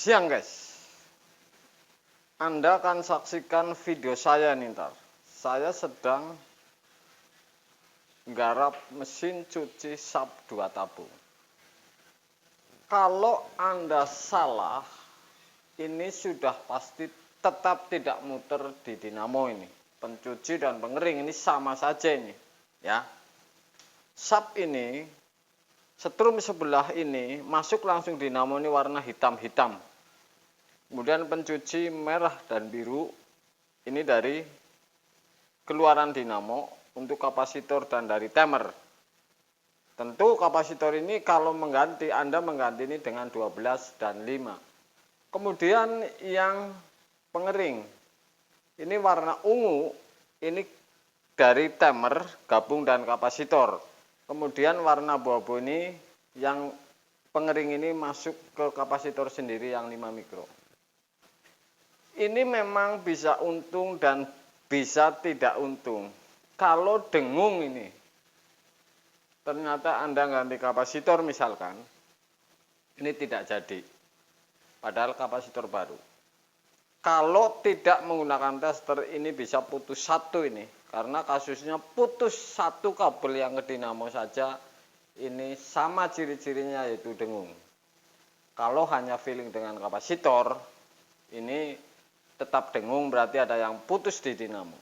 Siang guys, Anda akan saksikan video saya nih ntar. Saya sedang garap mesin cuci SAP 2 tabung. Kalau Anda salah, ini sudah pasti tetap tidak muter di dinamo ini. Pencuci dan pengering ini sama saja ini, ya. SAP ini, setrum sebelah ini masuk langsung dinamo ini warna hitam-hitam. Kemudian pencuci merah dan biru ini dari keluaran dinamo untuk kapasitor dan dari timer. Tentu kapasitor ini kalau mengganti, Anda mengganti ini dengan 12 dan 5. Kemudian yang pengering, ini warna ungu, ini dari timer, gabung dan kapasitor. Kemudian warna abu-abu ini yang pengering ini masuk ke kapasitor sendiri yang 5 mikro. Ini memang bisa untung dan bisa tidak untung. Kalau dengung ini, ternyata Anda ganti kapasitor misalkan, ini tidak jadi. Padahal kapasitor baru. Kalau tidak menggunakan tester, ini bisa putus satu ini. Karena kasusnya putus satu kabel yang ke dinamo saja, ini sama ciri-cirinya yaitu dengung. Kalau hanya feeling dengan kapasitor, ini tetap dengung, berarti ada yang putus di dinamo.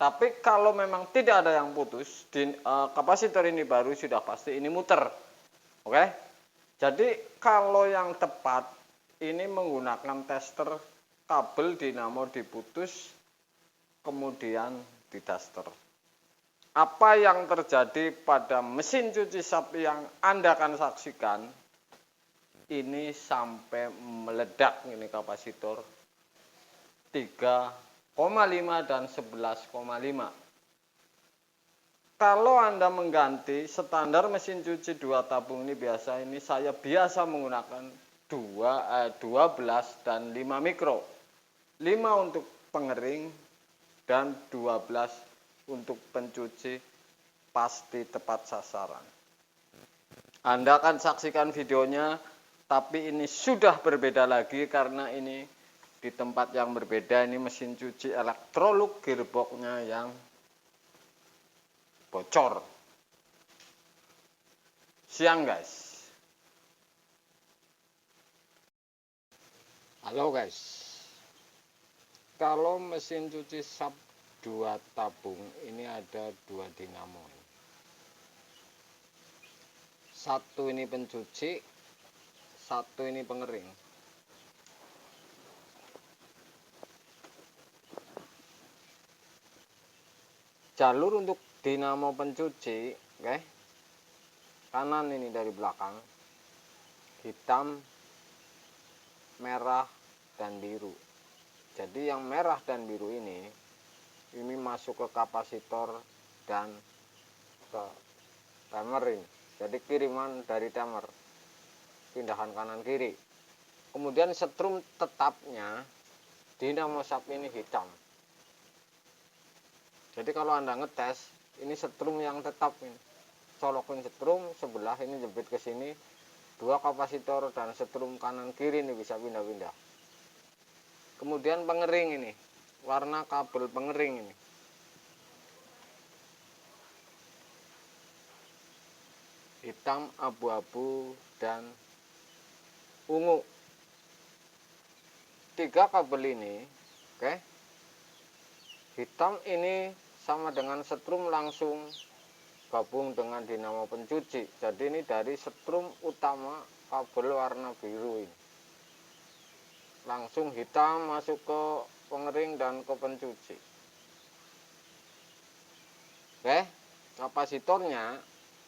Tapi kalau memang tidak ada yang putus, kapasitor ini baru sudah pasti ini muter. Oke? Jadi kalau yang tepat ini menggunakan tester, kabel dinamo diputus, kemudian didaster. Apa yang terjadi pada mesin cuci SAP yang Anda akan saksikan, ini sampai meledak ini kapasitor 3,5 dan 11,5. Kalau Anda mengganti standar mesin cuci 2 tabung ini biasa, ini saya biasa menggunakan 12 dan 5 mikro. 5 untuk pengering dan 12 untuk pencuci, pasti tepat sasaran. Anda akan saksikan videonya, tapi ini sudah berbeda lagi karena ini di tempat yang berbeda. Ini mesin cuci Electrolux gearboxnya yang bocor. Siang guys. Halo guys. Kalau mesin cuci SAP 2 tabung ini ada 2 dinamo. Satu ini pencuci, satu ini pengering. Jalur untuk dinamo pencuci, oke, kanan ini dari belakang, hitam, merah, dan biru. Jadi yang merah dan biru ini masuk ke kapasitor dan ke timer ini. Jadi kiriman dari timer, pindahan kanan kiri. Kemudian setrum tetapnya dinamo SAP ini hitam. Jadi kalau Anda ngetes, ini setrum yang tetap ini. Colokin setrum sebelah ini, jepit ke sini, 2 kapasitor dan setrum kanan kiri ini bisa pindah-pindah. Kemudian pengering ini, warna kabel pengering ini. Hitam, abu-abu, dan ungu. 3 kabel ini, oke. Hitam ini sama dengan setrum langsung gabung dengan dinamo pencuci. Jadi ini dari setrum utama kabel warna biru ini. Langsung hitam masuk ke pengering dan ke pencuci. Oke, kapasitornya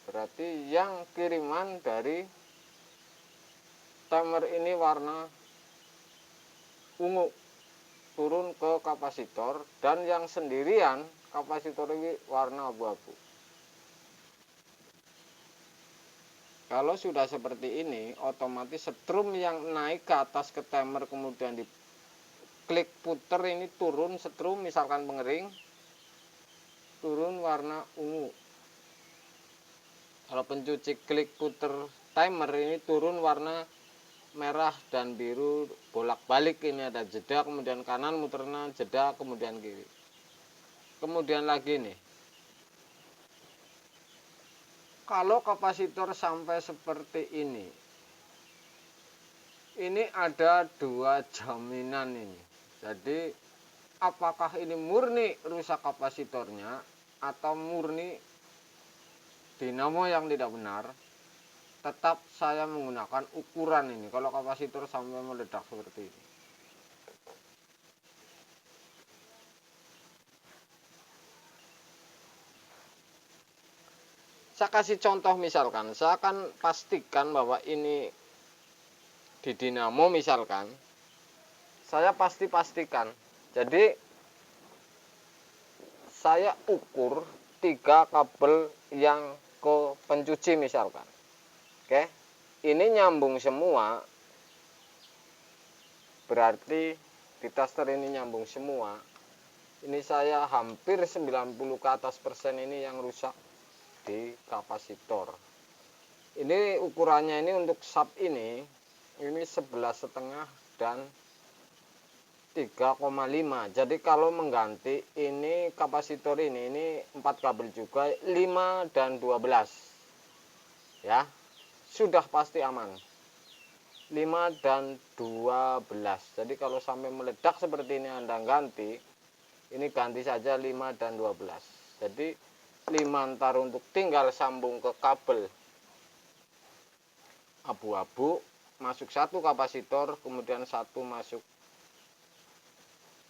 berarti yang kiriman dari timer ini warna ungu turun ke kapasitor, dan yang sendirian kapasitor ini warna abu-abu. Kalau sudah seperti ini, otomatis setrum yang naik ke atas ke timer kemudian diklik puter ini turun setrum, misalkan pengering, turun warna ungu. Kalau pencuci klik puter timer ini turun warna merah dan biru bolak-balik, ini ada jeda, kemudian kanan muterna, jeda, kemudian kiri. Kemudian lagi nih, kalau kapasitor sampai seperti ini ada dua jaminan ini. Jadi apakah ini murni rusak kapasitornya atau murni dinamo yang tidak benar? Tetap saya menggunakan ukuran ini kalau kapasitor sampai meledak seperti ini. Saya kasih contoh, misalkan saya akan pastikan bahwa ini di dinamo, misalkan saya pastikan. Jadi saya ukur 3 kabel yang ke pencuci misalkan. Oke, ini nyambung semua, berarti di tester ini nyambung semua. Ini saya hampir 90 ke atas persen ini yang rusak di kapasitor. Ini ukurannya ini untuk sub ini 11,5 dan 3,5. Jadi kalau mengganti ini kapasitor ini 4 kabel juga, 5 dan 12 ya, sudah pasti aman. 5 dan 12. Jadi kalau sampai meledak seperti ini Anda ganti, ini ganti saja 5 dan 12. Jadi 5 ntar untuk tinggal sambung ke kabel abu-abu, masuk satu kapasitor, kemudian satu masuk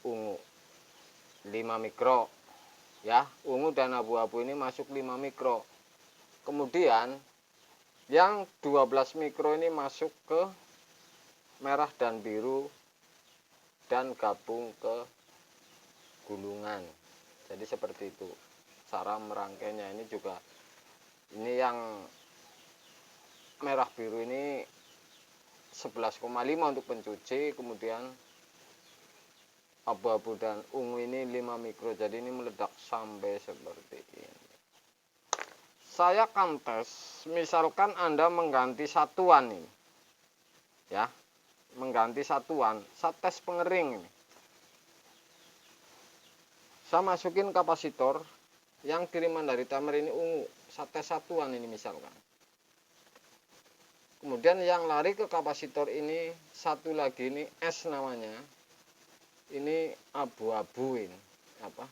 ungu 5 mikro ya, ungu dan abu-abu ini masuk 5 mikro. Kemudian yang 12 mikro ini masuk ke merah dan biru dan gabung ke gulungan. Jadi seperti itu cara merangkainya. Ini juga, ini yang merah biru ini 11,5 untuk pencuci, kemudian abu-abu dan ungu ini 5 mikro. Jadi ini meledak sampai seperti ini. Saya akan tes, misalkan Anda mengganti satuan ini ya, mengganti satuan, saya tes pengering ini. Saya masukin kapasitor yang kiriman dari timer ini ungu, saya tes satuan ini misalkan. Kemudian yang lari ke kapasitor ini satu lagi, ini S namanya, ini abu-abu, ini apa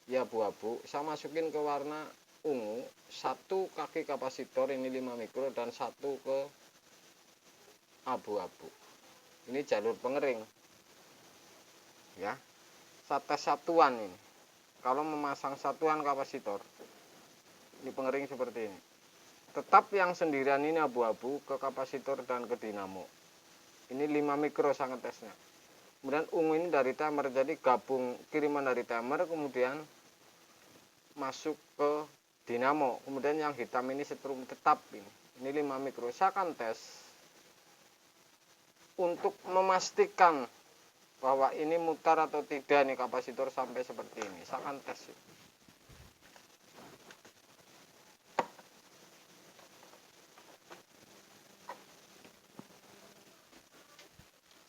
ya, abu-abu. Saya masukin ke warna ungu, satu kaki kapasitor ini 5 mikro dan satu ke abu-abu. Ini jalur pengering ya. Saya tes satuan ini. Kalau memasang satuan kapasitor, ini pengering seperti ini. Tetap yang sendirian ini abu-abu ke kapasitor dan ke dinamo. Ini 5 mikro sangat tesnya. Kemudian ungu ini dari timer, jadi gabung kiriman dari timer kemudian masuk ke dinamo. Kemudian yang hitam ini setrum tetap ini 5 mikro. Saya akan tes untuk memastikan bahwa ini mutar atau tidak nih kapasitor sampai seperti ini. Saya akan tes.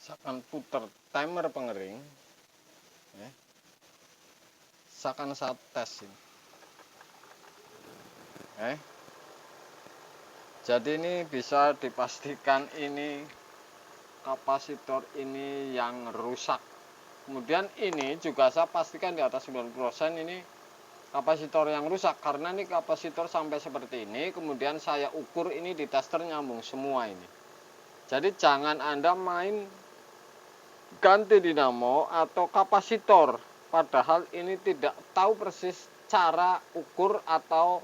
Saya akan putar timer pengering ya. Saya akan tes ini. Jadi ini bisa dipastikan ini kapasitor ini yang rusak. Kemudian ini juga saya pastikan di atas 90% ini kapasitor yang rusak, karena ini kapasitor sampai seperti ini. Kemudian saya ukur ini di tester nyambung semua ini. Jadi jangan Anda main ganti dinamo atau kapasitor padahal ini tidak tahu persis cara ukur atau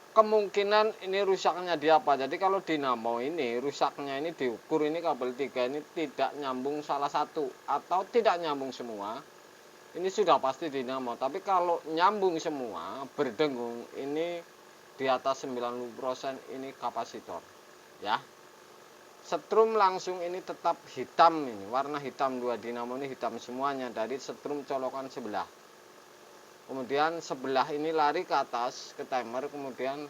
kemungkinan ini rusaknya di apa. Jadi kalau dinamo ini rusaknya ini diukur, ini kabel 3 ini tidak nyambung salah satu atau tidak nyambung semua, ini sudah pasti dinamo. Tapi kalau nyambung semua berdengung, ini di atas 90% ini kapasitor ya. Setrum langsung ini tetap hitam, ini warna hitam, dua dinamo ini hitam semuanya dari setrum colokan sebelah. Kemudian sebelah ini lari ke atas ke timer, kemudian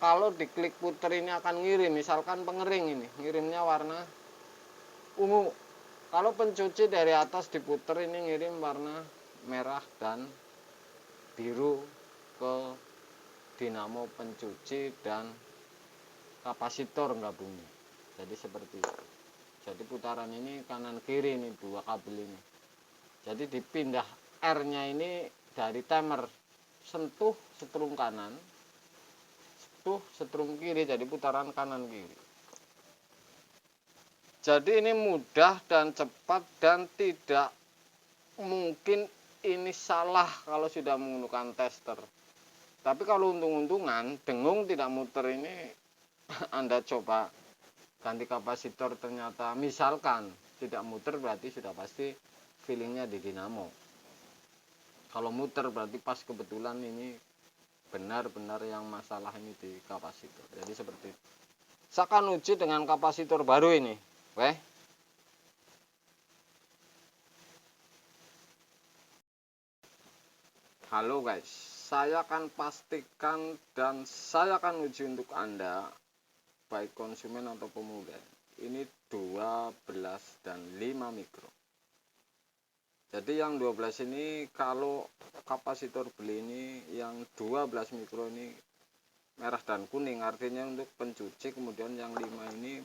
Kalau diklik puter ini akan ngirim, misalkan pengering ini, ngirimnya warna ungu. Kalau pencuci dari atas diputer ini ngirim warna merah dan biru ke dinamo pencuci dan kapasitor gabungnya. Jadi seperti itu. Jadi putaran ini kanan kiri ini dua kabel ini. Jadi dipindah R-nya ini dari timer, sentuh setrum kanan, sentuh setrum kiri, jadi putaran kanan kiri. Jadi ini mudah dan cepat dan tidak mungkin ini salah kalau sudah menggunakan tester. Tapi kalau untung-untungan dengung tidak muter ini Anda coba ganti kapasitor ternyata misalkan tidak muter, berarti sudah pasti feelingnya di dinamo. Kalau muter berarti pas kebetulan ini benar-benar yang masalah ini di kapasitor. Jadi seperti itu. Saya akan uji dengan kapasitor baru ini. Oke. Halo guys, saya akan pastikan dan saya akan uji untuk Anda, baik konsumen atau pemuda. Ini 12 dan 5 mikro. Jadi yang 12 ini kalau kapasitor beli ini yang 12 mikro ini merah dan kuning, artinya untuk pencuci. Kemudian yang 5 ini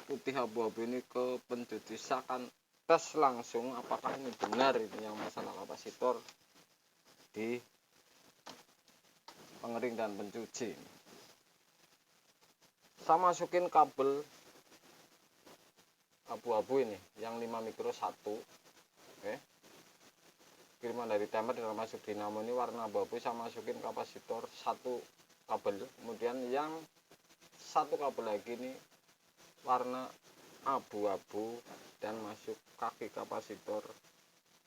putih abu-abu ini ke pencuci. Saya akan tes langsung apakah ini benar ini yang masalah kapasitor di pengering dan pencuci. Saya masukin kabel abu-abu ini yang 5 mikro 1. Oke. Kiriman dari timer dan masuk dinamo ini warna abu-abu, saya masukin kapasitor 1 kabel. Kemudian yang 1 kabel lagi ini warna abu-abu dan masuk kaki kapasitor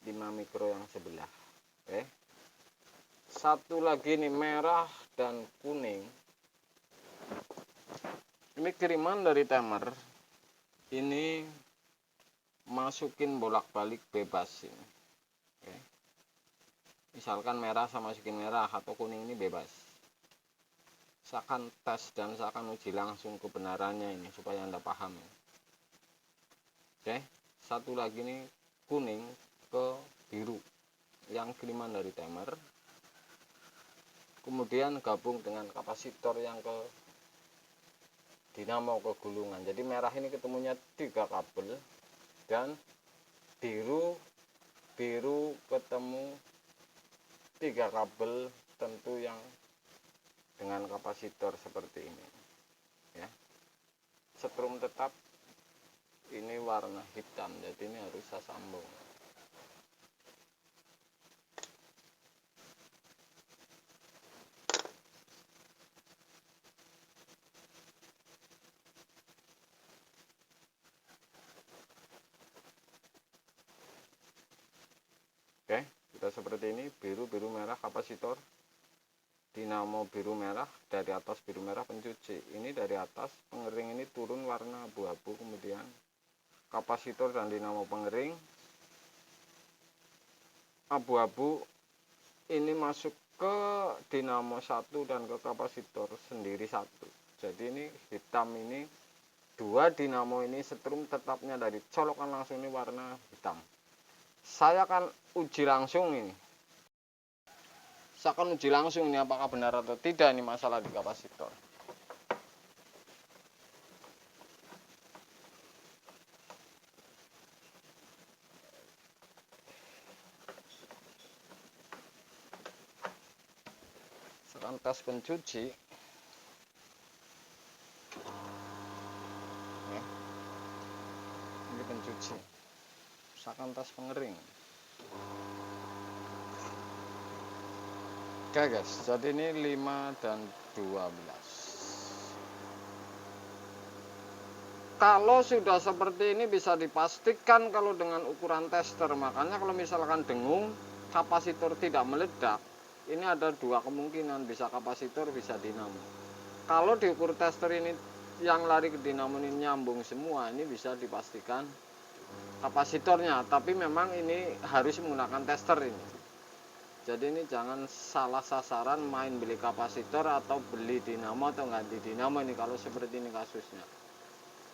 5 mikro yang sebelah. Oke. Satu lagi ini merah dan kuning. Ini kiriman dari timer. Ini masukin bolak-balik bebas ini. Oke. Misalkan merah saya masukin merah, atau kuning ini bebas. Saya akan tes dan saya akan uji langsung kebenarannya ini supaya Anda paham. Oke. Satu lagi ini kuning ke biru yang kiriman dari timer. Kemudian gabung dengan kapasitor yang ke dinamo ke gulungan. Jadi merah ini ketemunya 3 kabel dan biru ketemu 3 kabel, tentu yang dengan kapasitor seperti ini ya. Setrum tetap ini warna hitam, jadi ini harus saya sambung. Oke, kita seperti ini, biru merah kapasitor, dinamo biru merah, dari atas biru merah pencuci. Ini dari atas pengering ini turun warna abu-abu, kemudian kapasitor dan dinamo pengering abu-abu ini masuk ke dinamo 1 dan ke kapasitor sendiri 1. Jadi ini hitam, ini 2 dinamo ini setrum tetapnya dari colokan langsung ini warna hitam. Saya akan uji langsung ini. Saya akan uji langsung ini apakah benar atau tidak ini masalah di kapasitor. Saya akan tes pencuci. Ini pencuci. Saya akan tes pengering. Oke guys, jadi ini 5 dan 12. Kalau sudah seperti ini bisa dipastikan kalau dengan ukuran tester. Makanya kalau misalkan dengung kapasitor tidak meledak, ini ada 2 kemungkinan, bisa kapasitor bisa dinamo. Kalau diukur tester ini yang lari ke dinamo ini nyambung semua, ini bisa dipastikan kapasitornya. Tapi memang ini harus menggunakan tester ini. Jadi ini jangan salah sasaran main beli kapasitor atau beli dinamo atau ganti dinamo ini kalau seperti ini kasusnya.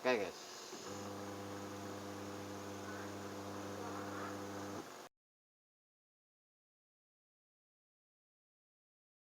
Oke guys.